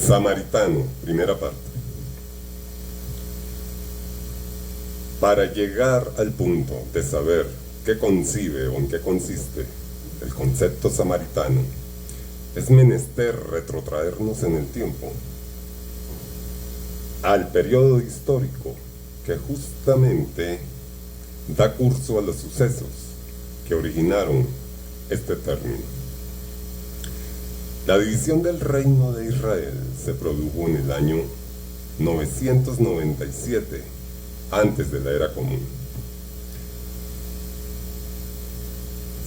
Samaritano, primera parte. Para llegar al punto de saber qué concibe o en qué consiste el concepto samaritano, es menester retrotraernos en el tiempo, al periodo histórico que justamente da curso a los sucesos que originaron este término. La división del reino de Israel se produjo en el año 997, antes de la era común.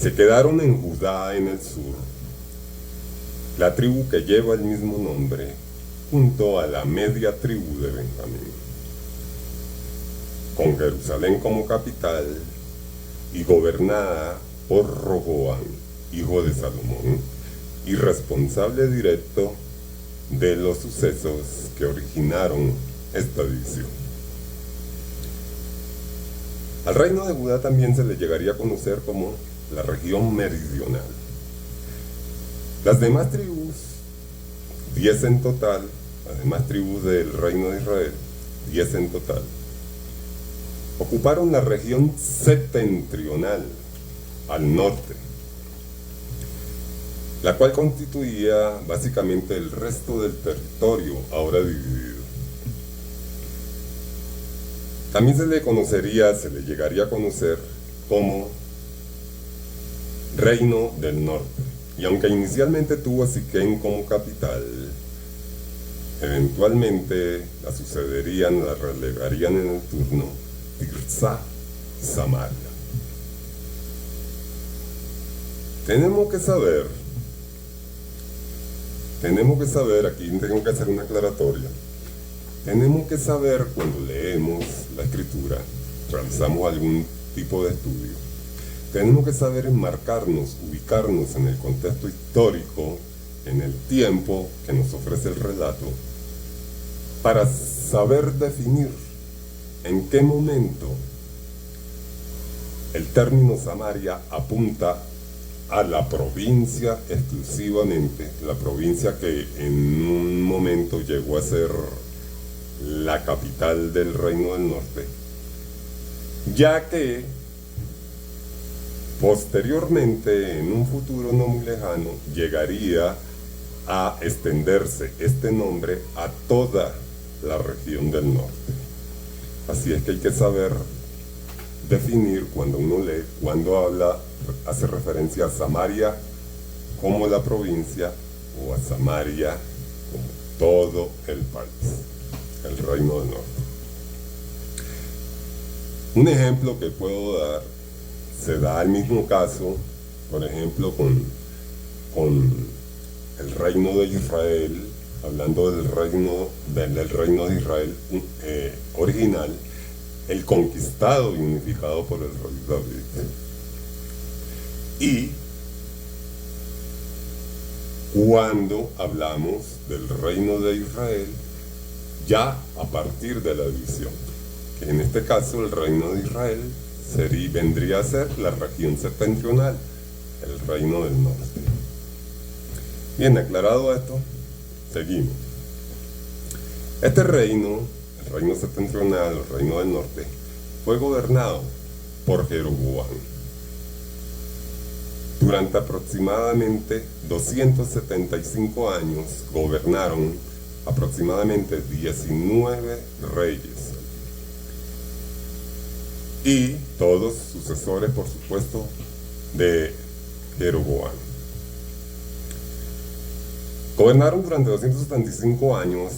Se quedaron en Judá, en el sur, la tribu que lleva el mismo nombre, junto a la media tribu de Benjamín, con Jerusalén como capital y gobernada por Roboam, hijo de Salomón, y responsable directo de los sucesos que originaron esta división. Al reino de Judá también se le llegaría a conocer como la región meridional. Las demás tribus, 10 en total, las demás tribus del reino de Israel, 10 en total, ocuparon la región septentrional, al norte, la cual constituía básicamente el resto del territorio ahora dividido. También se le llegaría a conocer como Reino del Norte, y aunque inicialmente tuvo a Siquén como capital, eventualmente la relegarían en el turno Tirzá y Samaria. Tenemos que saber, aquí tengo que hacer una aclaratoria, tenemos que saber cuando leemos la escritura, realizamos algún tipo de estudio, tenemos que saber enmarcarnos, ubicarnos en el contexto histórico, en el tiempo que nos ofrece el relato, para saber definir en qué momento el término Samaria apunta a la provincia exclusivamente, la provincia que en un momento llegó a ser la capital del Reino del Norte, ya que posteriormente, en un futuro no muy lejano, llegaría a extenderse este nombre a toda la región del norte. Así es que hay que saber definir cuando uno lee, cuando hace referencia a Samaria como la provincia o a Samaria como todo el país, el Reino del Norte. Un ejemplo que puedo dar se da al mismo caso, por ejemplo, con el Reino de Israel, hablando del reino de Israel original, el conquistado y unificado por el rey David. Y cuando hablamos del reino de Israel, ya a partir de la división, que en este caso el reino de Israel vendría a ser la región septentrional, el reino del norte. Bien, aclarado esto, seguimos. Este reino, el reino septentrional, el reino del norte, fue gobernado por Jeroboam. Durante aproximadamente 275 años gobernaron aproximadamente 19 reyes. Y todos sucesores, por supuesto, de Jeroboam. Gobernaron durante 275 años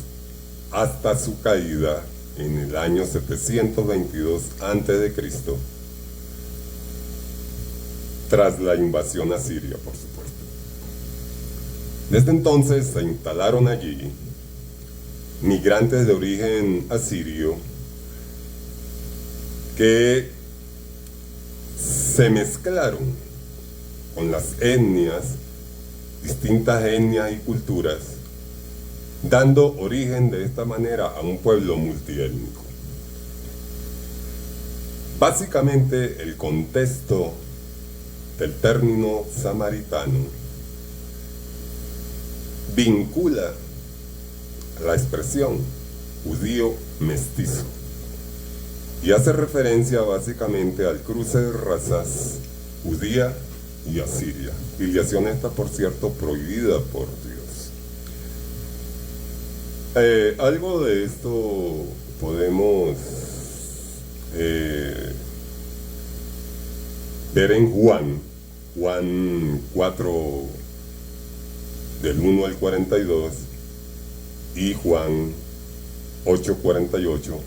hasta su caída en el año 722 a.C., tras la invasión asiria, por supuesto. Desde entonces se instalaron allí migrantes de origen asirio que se mezclaron con las distintas etnias y culturas, dando origen de esta manera a un pueblo multiétnico. Básicamente, el contexto del término samaritano vincula la expresión judío mestizo y hace referencia básicamente al cruce de razas judía y asiria. Filiación esta, por cierto, prohibida por Dios. Algo de esto podemos ver en Juan 4 del 1 al 42 y Juan 8:48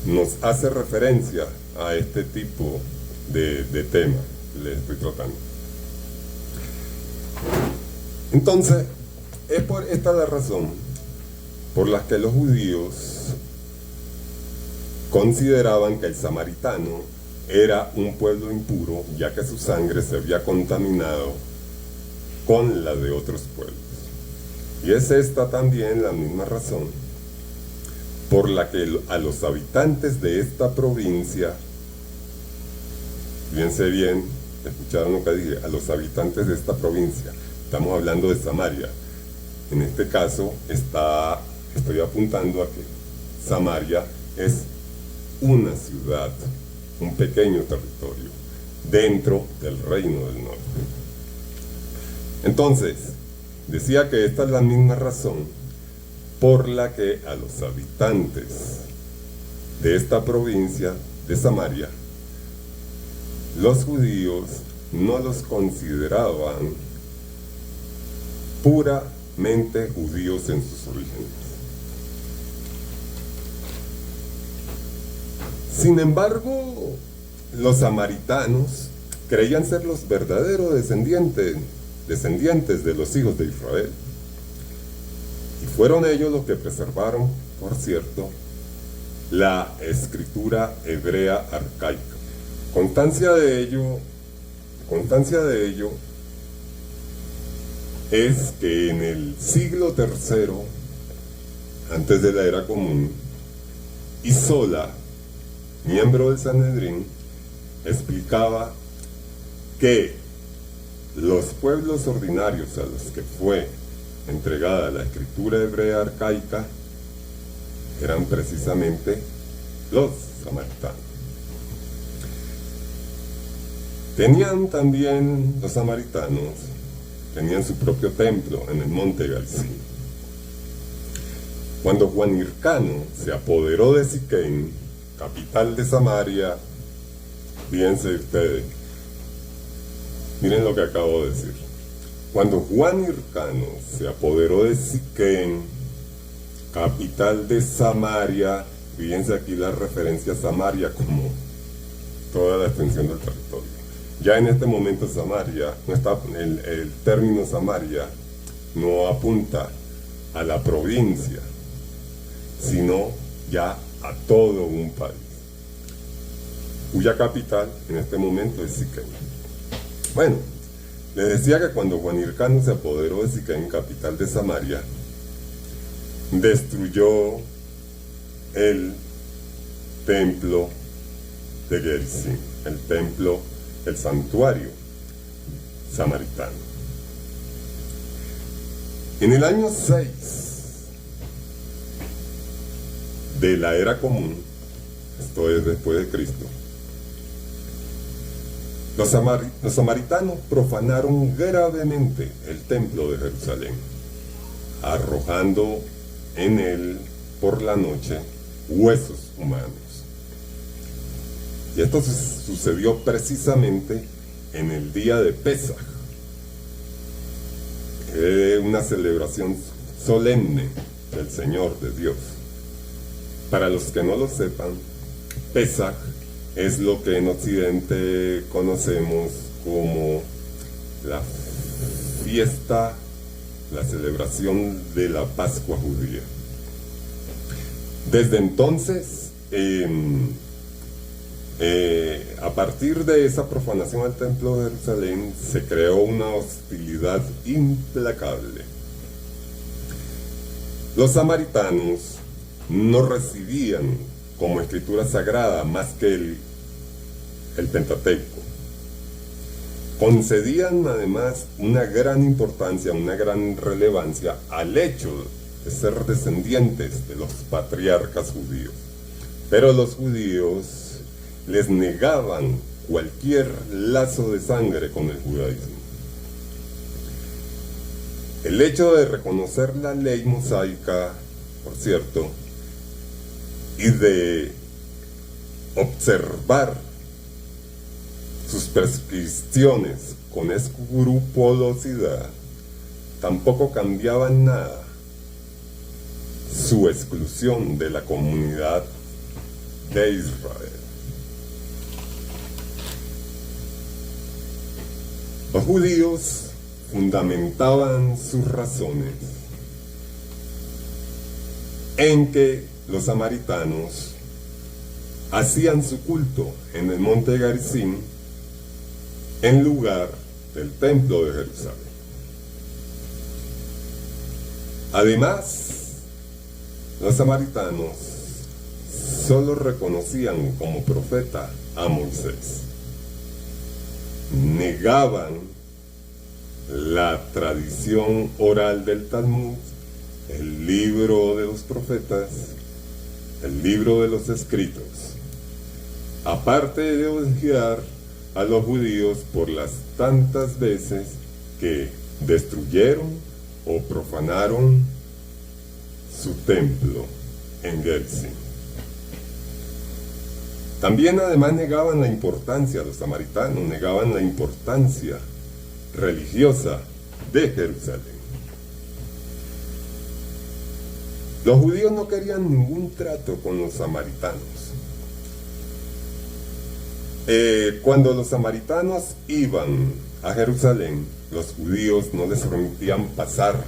nos hace referencia a este tipo de tema que les estoy tratando. Entonces, esta es la razón por la que los judíos consideraban que el samaritano era un pueblo impuro, ya que su sangre se había contaminado con la de otros pueblos. Y es esta también la misma razón por la que a los habitantes de esta provincia, fíjense bien, escucharon lo que dije, a los habitantes de esta provincia, estamos hablando de Samaria. En este caso estoy apuntando a que Samaria es una ciudad, un pequeño territorio dentro del reino del norte. Entonces, decía que esta es la misma razón por la que a los habitantes de esta provincia de Samaria, los judíos no los consideraban puramente judíos en sus orígenes. Sin embargo, los samaritanos creían ser los verdaderos descendientes de los hijos de Israel. Y fueron ellos los que preservaron, por cierto, la escritura hebrea arcaica. Constancia de ello es que en el siglo III, antes de la era común, Isola, miembro del Sanedrín, explicaba que los pueblos ordinarios a los que fue entregada la escritura hebrea arcaica eran precisamente los samaritanos. Los samaritanos tenían su propio templo en el monte Galzim. Cuando Juan Hircano se apoderó de Siquén, capital de Samaria, fíjense ustedes, miren lo que acabo de decir. Cuando Juan Hircano se apoderó de Siquén, capital de Samaria, fíjense aquí la referencia a Samaria como toda la extensión del territorio. Ya en este momento Samaria, no está, el término Samaria no apunta a la provincia, sino ya a todo un país, cuya capital en este momento es Siquén. Bueno, les decía que cuando Juan Hircano se apoderó de Siquén, capital de Samaria, destruyó el templo de Gerizim, el santuario samaritano. En el año 6 de la era común, esto es después de Cristo, los samaritanos profanaron gravemente el templo de Jerusalén, arrojando en él por la noche huesos humanos. Y esto sucedió precisamente en el día de Pesaj, una celebración solemne del Señor de Dios. Para los que no lo sepan, Pesaj es lo que en Occidente conocemos como la fiesta, la celebración de la Pascua judía. Desde entonces, a partir de esa profanación al templo de Jerusalén, se creó una hostilidad implacable. Los samaritanos no recibían como escritura sagrada más que el Pentateuco. concedían además una gran importancia, una gran relevancia al hecho de ser descendientes de los patriarcas judíos. Pero los judíos les negaban cualquier lazo de sangre con el judaísmo. El hecho de reconocer la ley mosaica, por cierto, y de observar sus prescripciones con escrupulosidad, tampoco cambiaban nada su exclusión de la comunidad de Israel. Los judíos fundamentaban sus razones en que los samaritanos hacían su culto en el monte Garizim en lugar del templo de Jerusalén. Además, los samaritanos solo reconocían como profeta a Moisés. Negaban la tradición oral del Talmud, el libro de los profetas, el libro de los escritos, aparte de odiar a los judíos por las tantas veces que destruyeron o profanaron su templo en Gerizim. También además negaban la importancia, los samaritanos negaban la importancia religiosa de Jerusalén. Los judíos no querían ningún trato con los samaritanos. Cuando los samaritanos iban a Jerusalén, los judíos no les permitían pasar,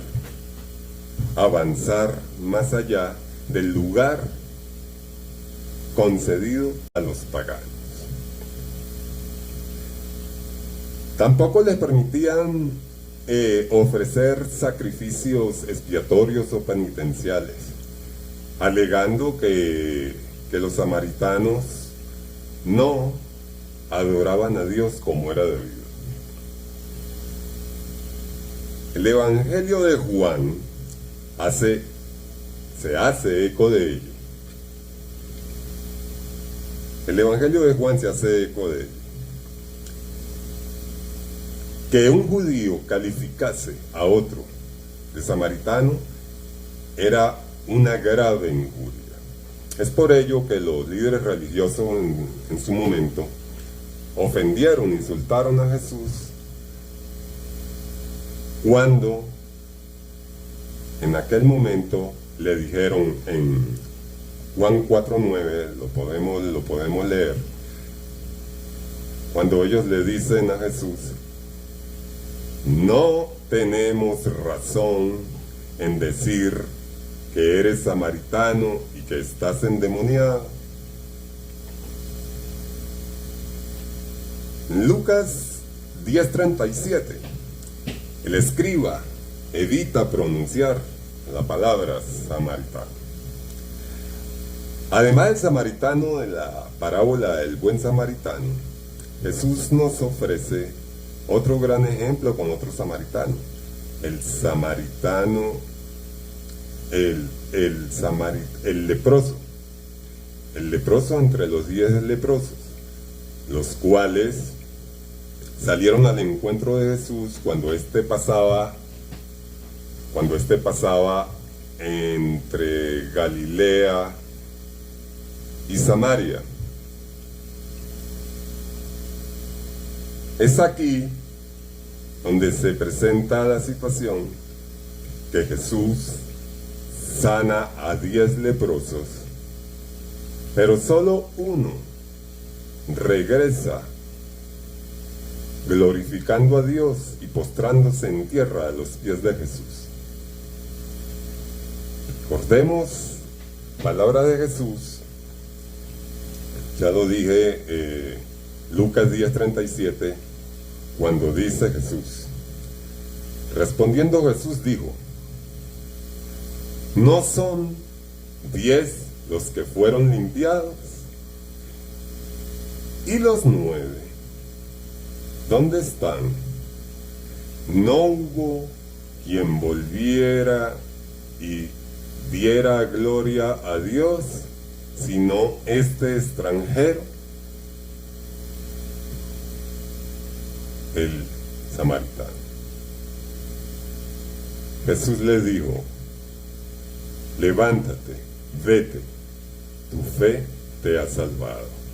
avanzar más allá del lugar concedido a los paganos. Tampoco les permitían ofrecer sacrificios expiatorios o penitenciales, alegando que los samaritanos no adoraban a Dios como era debido. El Evangelio de Juan se hace eco de ello. El Evangelio de Juan se hace eco de ello. Que un judío calificase a otro de samaritano era una grave injuria. Es por ello que los líderes religiosos en su momento ofendieron, insultaron a Jesús cuando en aquel momento le dijeron en Juan 4:9, lo podemos leer, cuando ellos le dicen a Jesús: no tenemos razón en decir que eres samaritano y que estás endemoniado. Lucas 10:37, el escriba evita pronunciar la palabra samaritano. Además del samaritano de la parábola del buen samaritano, Jesús nos ofrece otro gran ejemplo con otro samaritano. El samaritano, el leproso. El leproso entre los 10 leprosos, los cuales salieron al encuentro de Jesús cuando éste pasaba entre Galilea y Samaria. Es aquí donde se presenta la situación que Jesús sana a 10 leprosos, pero solo uno regresa glorificando a Dios y postrándose en tierra a los pies de Jesús. Recordemos palabra de Jesús, ya lo dije, Lucas 10:37, cuando dice Jesús: respondiendo Jesús dijo: ¿no son 10 los que fueron limpiados? ¿Y los 9? ¿Dónde están? No hubo quien volviera y diera gloria a Dios, sino este extranjero, el samaritano. Jesús le dijo: levántate, vete, tu fe te ha salvado.